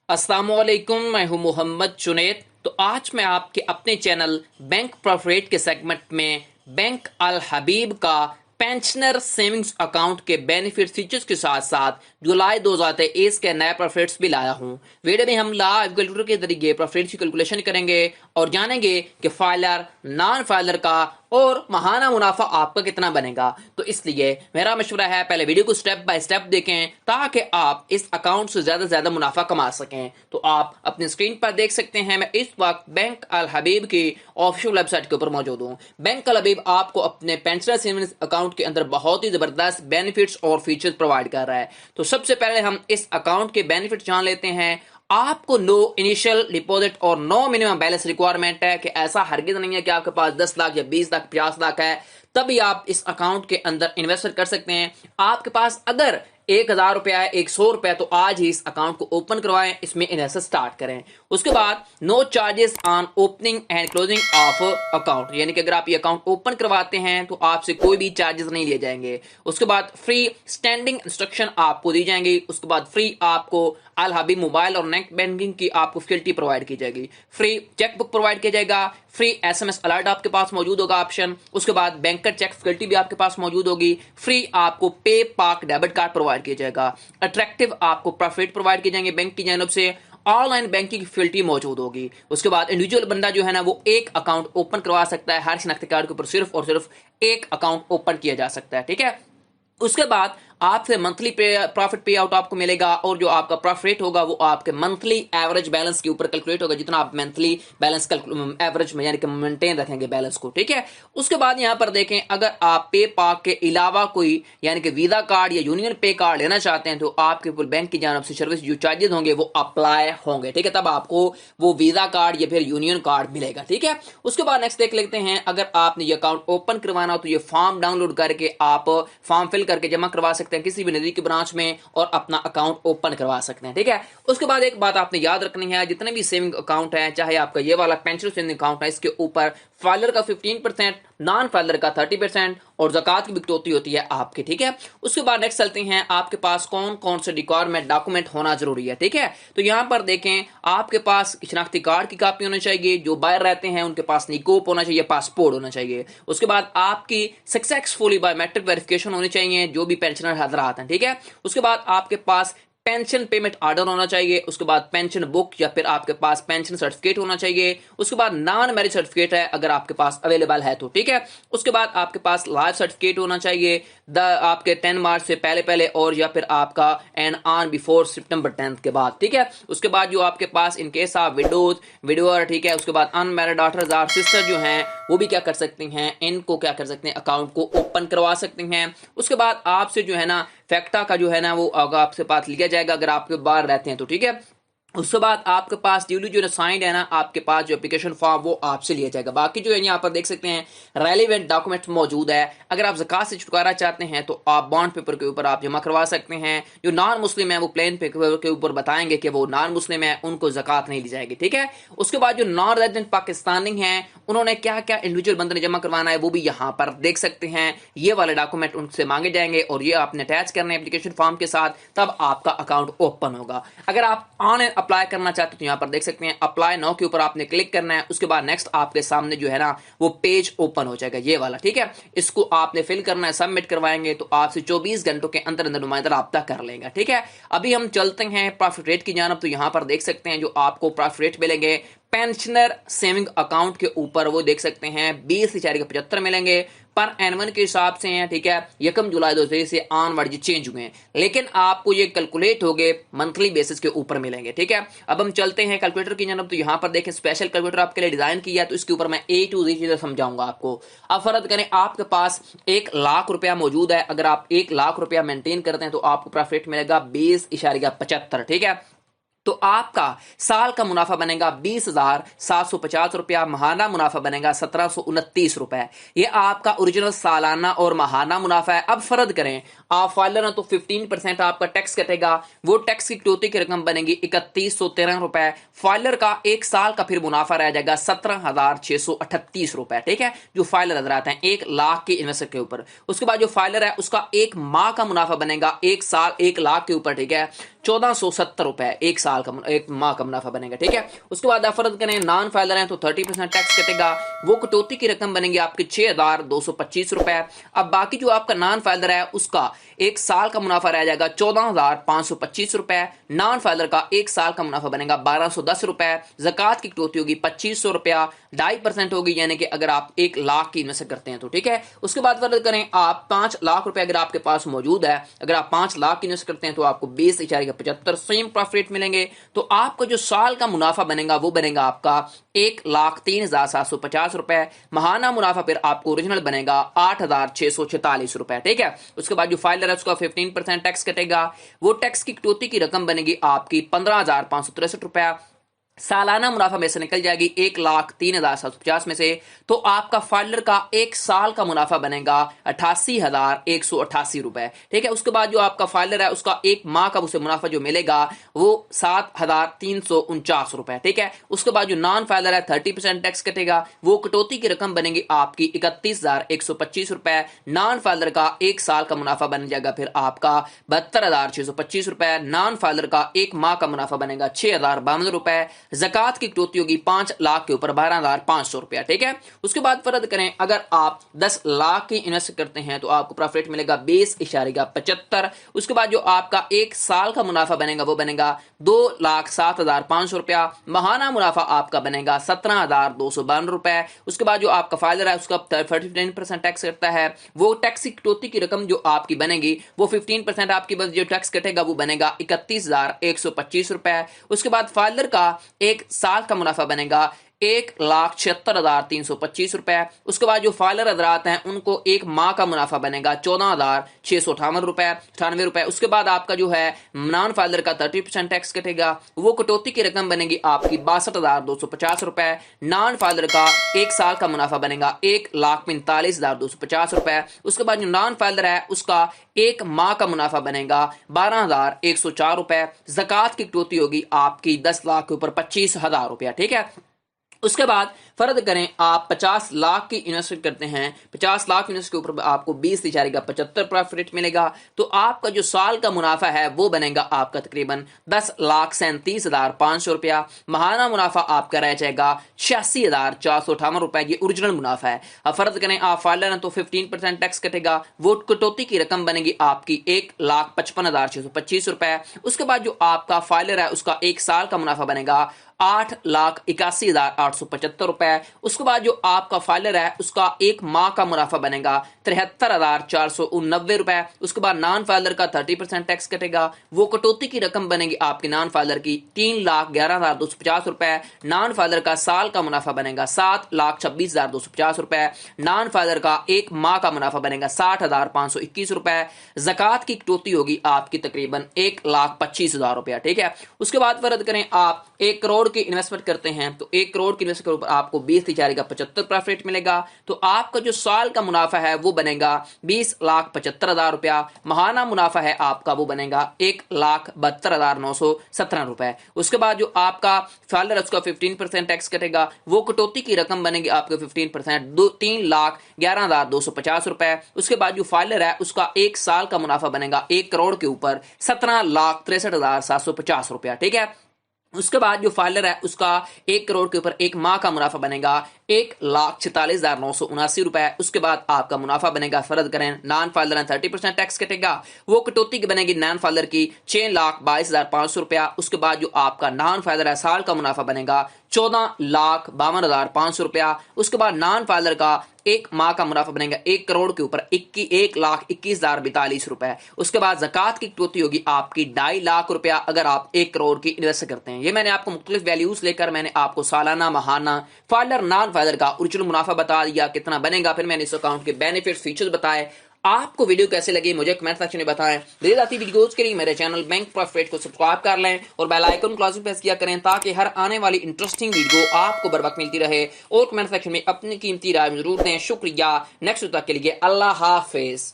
अस्सलामुअलैकुम, मैं हूं मोहम्मद जुनैद। तो आज मैं आपके अपने चैनल बैंक प्रॉफिट के सेगमेंट में बैंक अल हबीब का पेंशनर सेविंग्स अकाउंट के बेनिफिट फीचर्स के साथ साथ जुलाई 2023 के नए प्रॉफिट्स भी लाया हूं। वीडियो में हम लाइव कैलकुलेटर के जरिए प्रॉफिट की कैलकुलेशन करेंगे और जानेंगे कि फाइलर नॉन फाइलर का और महाना मुनाफा आपका कितना बनेगा। तो इसलिए मेरा मशवरा है पहले वीडियो को स्टेप बाय स्टेप देखें ताकि आप इस अकाउंट से ज्यादा से ज्यादा मुनाफा कमा सकें। तो आप अपनी स्क्रीन पर देख सकते हैं मैं इस वक्त बैंक अल हबीब की ऑफिशियल वेबसाइट के ऊपर मौजूद हूं। बैंक अल हबीब आपको अपने पेंशनर सेविंग्स अकाउंट के अंदर बहुत ही जबरदस्त बेनिफिट्स और फीचर्स प्रोवाइड कर रहा है। तो सबसे पहले हम इस अकाउंट के बेनिफिट जान लेते हैं। आपको नो इनिशियल डिपॉजिट और नो मिनिमम बैलेंस रिक्वायरमेंट है कि ऐसा हरगिज नहीं है कि आपके पास 10 लाख या 20 लाख 50 लाख है तभी आप इस अकाउंट के अंदर इन्वेस्ट कर सकते हैं। आपके पास अगर 1,000 रुपया है, 100 रुपया, तो आज ही इस अकाउंट को ओपन करवाएं, इसमें इन्वेस्ट स्टार्ट करें। उसके बाद no charges on opening and closing of account, यानी कि अगर आप ये अकाउंट ओपन करवाते हैं तो आपसे कोई भी चार्जेस नहीं लिए जाएंगे। उसके बाद फ्री स्टैंडिंग इंस्ट्रक्शन आपको दी जाएंगी। उसके बाद फ्री आपको अल हबीब मोबाइल और नेट बैंकिंग की आपको फैसिलिटी प्रोवाइड की जाएगी। फ्री चेकबुक प्रोवाइड किया जाएगा। फ्री एसएमएस अलर्ट आपके पास मौजूद होगा ऑप्शन। उसके बाद बैंकर चेक फैसिलिटी भी आपके पास मौजूद होगी। फ्री आपको पे पार्क डेबिट कार्ड प्रोवाइड किया जाएगा। अट्रैक्टिव आपको प्रॉफिट प्रोवाइड किए जाएंगे बैंक की जानब से। ऑनलाइन बैंकिंग की फैसिलिटी मौजूद होगी। उसके बाद इंडिविजुअल बंदा जो है ना वो एक अकाउंट ओपन करवा सकता है। हर शनाख्ती कार्ड के ऊपर सिर्फ और सिर्फ एक अकाउंट ओपन किया जा सकता है। ठीक है। उसके बाद आपसे मंथली प्रॉफिट पे आउट आपको मिलेगा और जो आपका प्रॉफिट होगा वो आपके मंथली एवरेज बैलेंस के ऊपर कैलकुलेट होगा, जितना आप मंथली बैलेंस एवरेज में यानी कि मेंटेन रखेंगे बैलेंस को। ठीक है। उसके बाद यहां पर देखें, अगर आप पे पाक के अलावा कोई यानी कि वीजा कार्ड या यूनियन पे कार्ड लेना चाहते हैं तो आपके बैंक की जानब से सर्विस जो चार्जेस होंगे वो अप्लाई होंगे। ठीक है। तब आपको वो वीजा कार्ड या फिर यूनियन कार्ड मिलेगा। ठीक है। उसके बाद नेक्स्ट देख लेते हैं, अगर आपने ये अकाउंट ओपन करवाना हो तो ये फॉर्म डाउनलोड करके आप फॉर्म फिल करके जमा करवा सकते हैं किसी भी नजदीकी ब्रांच में और अपना अकाउंट ओपन करवा सकते हैं। ठीक है। उसके बाद एक बात आपने याद रखनी है, जितने भी सेविंग अकाउंट है, चाहे आपका ये वाला पेंशन सेविंग अकाउंट है, इसके ऊपर फाइलर का 15%, नॉन फाइलर का 30% और ज़कात की भी कटौती होती है आपकी। ठीक है। उसके बाद नेक्स्ट चलते हैं, आपके पास कौन कौन से रिक्वायरमेंट डॉक्यूमेंट होना जरूरी है। ठीक है। तो यहां पर देखें, आपके पास शनाख्ती कार्ड की कॉपी होनी चाहिए। जो बाहर रहते हैं उनके पास निकोप होना चाहिए, पासपोर्ट होना चाहिए। उसके बाद आपकी सक्सेसफुली बायोमेट्रिक वेरिफिकेशन होनी चाहिए जो भी पेंशनर हजरात हैं। ठीक है। उसके बाद आपके पास पेंशन पेमेंट ऑर्डर होना चाहिए। उसके बाद पेंशन बुक या फिर आपके पास पेंशन सर्टिफिकेट होना चाहिए। उसके बाद नॉन मैरिज सर्टिफिकेट है अगर आपके पास अवेलेबल है तो। ठीक है। उसके बाद आपके पास लाइफ सर्टिफिकेट होना चाहिए आपके 10 मार्च से पहले पहले और या फिर आपका एंड ऑन बिफोर सितंबर 10 के बाद। ठीक है। उसके बाद जो आपके पास इन केस ऑफ विडोअर, ठीक है, उसके बाद अनमैरिड डॉटर्स और सिस्टर जो हैं वो भी क्या कर सकती हैं, इनको क्या कर सकते हैं, अकाउंट को ओपन करवा सकते हैं। उसके बाद आपसे जो है ना फैक्टा का जो है ना वो आपसे पास लिया जाएगा अगर आपके बाहर रहते हैं तो। ठीक है। उसके बाद आपके पास ड्यूली जो साइंड है ना आपके पास जो एप्लीकेशन फॉर्म वो आपसे लिया जाएगा। बाकी जो है यहाँ पर देख सकते हैं रेलिवेंट डॉक्यूमेंट्स मौजूद है। अगर आप ज़कात से छुटकारा चाहते हैं तो आप बॉन्ड पेपर के ऊपर आप जमा करवा सकते हैं। जो नॉन मुस्लिम है वो प्लेन पेपर के ऊपर बताएंगे कि वो नॉन मुस्लिम है, उनको ज़कात नहीं ली जाएगी। ठीक है। उसके बाद जो नॉन रेजिडेंट पाकिस्तानी हैं उन्होंने क्या क्या इंडिविजुअल बंदे ने जमा करवाना है वो भी यहाँ पर देख सकते हैं। ये वाले डॉक्यूमेंट उनसे मांगे जाएंगे और ये आपने अटैच करने एप्लीकेशन फॉर्म के साथ, तब आपका अकाउंट ओपन होगा। अगर आप ऑनलाइन अप्लाई करना चाहते हैं तो यहाँ पर देख सकते हैं अप्लाई नाउ के ऊपर आपने क्लिक करना है। उसके बाद नेक्स्ट आपके सामने जो है ना वो पेज ओपन हो जाएगा, ये वाला। ठीक है। इसको आपने फिल करना है, सबमिट करवाएंगे तो आपसे 24 घंटों के अंदर अंदर नुमाइंदा राब्ता कर लेगा। ठीक है। अभी हम चलते हैं प्रॉफिट रेट की जानब। तो यहाँ पर देख सकते हैं जो आपको प्रॉफिट रेट मिलेंगे पेंशनर सेविंग अकाउंट के ऊपर वो देख सकते हैं 20.75 मिलेंगे पर एनवन के हिसाब से हैं। ठीक है। 1 जुलाई 2023 से ऑनवर्ड ये चेंज हुए हैं, लेकिन आपको ये कैलकुलेट हो गए मंथली बेसिस के ऊपर मिलेंगे। ठीक है। अब हम चलते हैं कैलकुलेटर की जानब। तो यहाँ पर देखें स्पेशल कैलकुलेटर आपके लिए डिजाइन किया है, तो इसके ऊपर मैं A to Z चीजें समझाऊंगा आपको। अब फर्ज करें आपके पास 1 लाख रुपया मौजूद है। अगर आप 1 लाख रुपया मेंटेन करते हैं तो आपको प्रॉफिट मिलेगा 20.75। ठीक है। तो आपका साल का मुनाफा बनेगा 20,750 रुपया, महाना मुनाफा बनेगा 1729 रुपए। ये आपका ओरिजिनल सालाना और महाना मुनाफा है। अब फर्ज करें आप फाइलर हैं तो 15% आपका टैक्स कटेगा, वो टैक्स की कटौती की रकम बनेगी 3113 रुपए। फाइलर का एक साल का फिर मुनाफा रह जाएगा 17,638 रुपए। ठीक है। जो फाइलर हजरात हैं 1 लाख के इन्वेस्टर के ऊपर। उसके बाद जो फाइलर है उसका एक माह का मुनाफा बनेगा एक साल 1 लाख के ऊपर। ठीक है। ₹1470 एक साल का एक माह का मुनाफा बनेगा। ठीक है, उसके बाद आप फर्ज करें नॉन फाइलर हैं तो 30% टैक्स कटेगा, वो कटौती की रकम बनेगी आपकी ₹6225। अब बाकी जो आपका नॉन फाइलर है उसका एक साल का मुनाफा रह जाएगा ₹14,525। नॉन फाइलर का एक साल का मुनाफा बनेगा ₹1210। ज़कात की कटौती होगी ₹2500, 2.5% होगी, यानी कि अगर आप 1 लाख की इन्वेस्ट करते हैं तो। ठीक है, उसके बाद फर्ज करें आप 5 लाख रुपए अगर आपके पास मौजूद है, अगर आप 5 लाख की इन्वेस्ट करते हैं तो आपको 20.75 सेम प्रॉफिट मिलेंगे। तो आपका जो साल का मुनाफा बनेगा वो बनेगा आपका ₹1,03,750। महाना मुनाफा फिर आपको ओरिजिनल बनेगा ₹8,646। ठीक है, उसके बाद जो फाइलर है उसका 15% टैक्स कटेगा, वो टैक्स की कटौती की रकम बनेगी आपकी ₹15,563। सालाना मुनाफा में से निकल जाएगी 1,03,750 में से, तो आपका फाइलर का एक साल का मुनाफा बनेगा ₹88,188। ठीक है, उसके बाद जो आपका फाइलर है उसका एक माह का उसे मुनाफा जो मिलेगा वो ₹7,349। ठीक है, उसके बाद जो नॉन फाइलर है 30% टैक्स कटेगा, वो कटौती की रकम बनेगी आपकी ₹31,125। नॉन फाइलर का एक साल का मुनाफा बन जाएगा फिर आपका ₹72,625। नॉन फाइलर का एक माह का मुनाफा बनेगा ₹6,052। ज़कात की कटौती होगी 5 लाख के ऊपर ₹12,500। ठीक है, उसके बाद फर्ज करें अगर आप 10 लाख की इन्वेस्ट करते हैं तो आपको प्रॉफिट मिलेगा 20.75। उसके बाद जो आपका एक साल का मुनाफा बनेगा वो बनेगा ₹2,07,500। महाना मुनाफा आपका बनेगा ₹17,252। उसके बाद जो आपका फाइलर है उसका 39% टैक्स कटता है, वो टैक्स की कटौती की रकम जो आपकी बनेगी वो 15% आपकी बस जो टैक्स कटेगा वो बनेगा ₹31,125। उसके बाद फाइलर का एक साल का मुनाफा बनेगा ₹1,76,325। उसके बाद जो फाइलर हजरात हैं उनको एक माह का मुनाफा बनेगा ₹14,698। उसके बाद आपका जो है नॉन फाइलर का 30% टैक्स कटेगा, वो कटौती की रकम बनेगी आपकी ₹62,250। नॉन फाइलर का एक साल का मुनाफा बनेगा ₹1,45,250। उसके बाद जो नॉन फाइलर है उसका एक माह का मुनाफा बनेगा ₹12,104। ज़कात की कटौती होगी आपकी 10 लाख के ऊपर ₹25,000। ठीक है, उसके बाद फर्ज करें आप 50 लाख की इन्वेस्ट करते हैं, 50 लाख इन्वेस्ट के ऊपर आपको 20.75 प्रॉफिट मिलेगा, तो आपका जो साल का मुनाफा है वो बनेगा आपका तकरीबन ₹10,37,500। महाना मुनाफा आपका रह जाएगा ₹86,458। ये ओरिजिनल मुनाफा है। अब फर्ज करें आप फाइलर हैं तो 15% टैक्स कटेगा, वो कटौती की रकम बनेगी आपकी ₹1,55,625। उसके बाद जो आपका फाइलर है उसका एक साल का मुनाफा बनेगा ₹8,81,875। उसके बाद जो आपका फाइलर है उसका एक माह का मुनाफा बनेगा ₹73,489। उसके बाद नॉन फाइलर का 30% टैक्स कटेगा, वो कटौती की रकम बनेगी आपकी नॉन फाइलर की ₹3,11,250। नॉन फाइलर का साल का मुनाफा बनेगा ₹7,26,250। नॉन फाइलर का एक माह का मुनाफा बनेगा ₹60,521। ज़कात की कटौती होगी आपकी तकरीबन ₹1,25,000। ठीक है, उसके बाद फर्ज करें आप 1 करोड़ की इन्वेस्टमेंट करते हैं तो 1 करोड़ की इन्वेस्टमेंट के ऊपर आपको 20.75 प्रॉफिट मिलेगा, तो आपका जो साल का मुनाफा है वो बनेगा ₹20,75,000। महाना मुनाफा है आपका वो बनेगा ₹1,72,917। उसके बाद जो आपका फाइलर है उसका 15% टैक्स कटेगा, वो कटौती की रकम बनेगी आपके 15% ₹3,11,250। उसके बाद जो फाइलर है उसका एक साल का मुनाफा बनेगा 1 करोड़ के ऊपर ₹17,63,750। ठीक है, उसके बाद जो फाइलर है उसका 1 करोड़ के ऊपर एक माह का मुनाफा बनेगा ₹1,46,979। उसके बाद आपका मुनाफा बनेगा फर्ज करें नॉन फाइलर 30% टैक्स कटेगा, वो कटौती की बनेगी नॉन फाइलर की ₹6,22,500। उसके बाद जो आपका नॉन फाइलर है साल का मुनाफा बनेगा ₹14,52,500। उसके बाद नॉन फाइलर का एक माह का मुनाफा बनेगा 1 करोड़ के ऊपर ₹1,21,042। उसके बाद ज़कात की कटौती होगी आपकी ₹2.5 लाख अगर आप 1 करोड़ की इन्वेस्ट करते हैं। ये मैंने आपको मुख्तलिफ वैल्यूज लेकर मैंने आपको सालाना, महाना, फाइलर, नॉन फाइलर का ओरिजिनल मुनाफा बता दिया कितना बनेगा, फिर मैंने इस अकाउंट के बेनिफिट्स, फीचर्स बताए। आपको वीडियो कैसे लगी मुझे कमेंट सेक्शन में बताएं। मज़ीद आती वीडियोस के लिए मेरे चैनल बैंक प्रॉफिट को सब्सक्राइब कर लें और बेल आइकन को लाजमी प्रेस किया करें ताकि हर आने वाली इंटरेस्टिंग वीडियो आपको बर वक्त मिलती रहे। और कमेंट सेक्शन में अपनी कीमती राय जरूर दें। शुक्रिया। नेक्स्ट तक के लिए अल्लाह हाफिज।